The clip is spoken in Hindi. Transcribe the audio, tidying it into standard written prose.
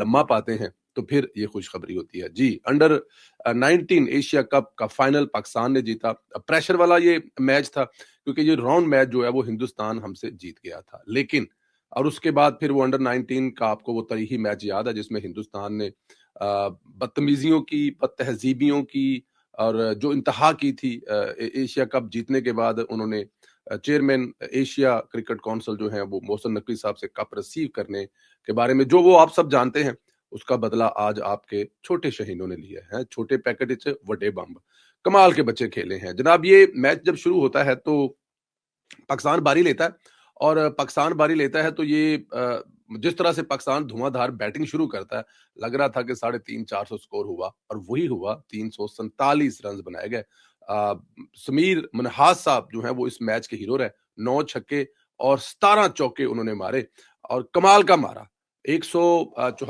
लम्हा पाते हैं तो फिर ये खुशखबरी होती है। जी, अंडर 19 एशिया कप का फाइनल पाकिस्तान ने जीता। प्रेशर वाला ये मैच था क्योंकि ये राउंड मैच जो है वो हिंदुस्तान हमसे जीत गया था। लेकिन और उसके बाद फिर वो अंडर 19 का आपको वो तरीही मैच याद है जिसमें हिंदुस्तान ने बदतमीज़ियों की, बदतहज़ीबियों की और जो इंतहा की थी एशिया कप जीतने के बाद उन्होंने चेयरमैन एशिया क्रिकेट काउंसिल जो है वो मोहसिन नकवी साहब से कप रिसीव करने के बारे में जो वो आप सब जानते हैं, उसका बदला आज आपके छोटे शहीनों ने लिया है। छोटे पैकेट विच वड्डे बंब। कमाल के बच्चे खेले हैं। जनाब ये मैच जब शुरू होता है तो पाकिस्तान बारी लेता है और पाकिस्तान बारी लेता है तो ये जिस तरह से पाकिस्तान धुआंधार बैटिंग शुरू करता है, लग रहा था कि 350-400 स्कोर हुआ और वही हुआ 347 रन्स बनाए गए। समीर मनहास साहब जो हैं वो इस मैच के हीरो रहे। 9 छक्के और 17 चौके उन्होंने मारे और कमाल का मारा। 100 चौह